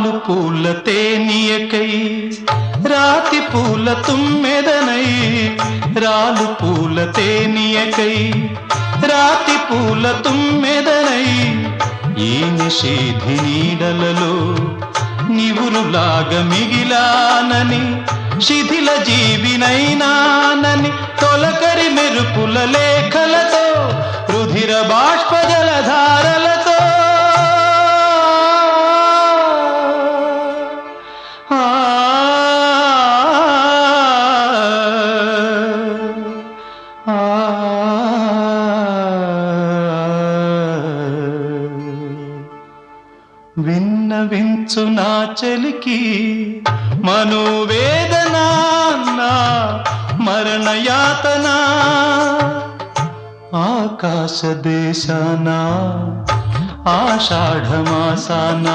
రాలు పూల తేనియకై రాతి పూల తుమ్మెదనై రాలు పూల తేనియకై రాతి పూల తుమ్మెదనై ఈ నిషేధి నీడలలో నివురులాగా మిగిలానని శిథిల జీవినైనానని తొలకరి మెరుపుల లేఖలతో రుధిర బాష్ప జలధారలతో విన్నవించు నా చలికి మనోవేదన నా మరణయాతన ఆకాశ దేశాన ఆషాఢమాసాన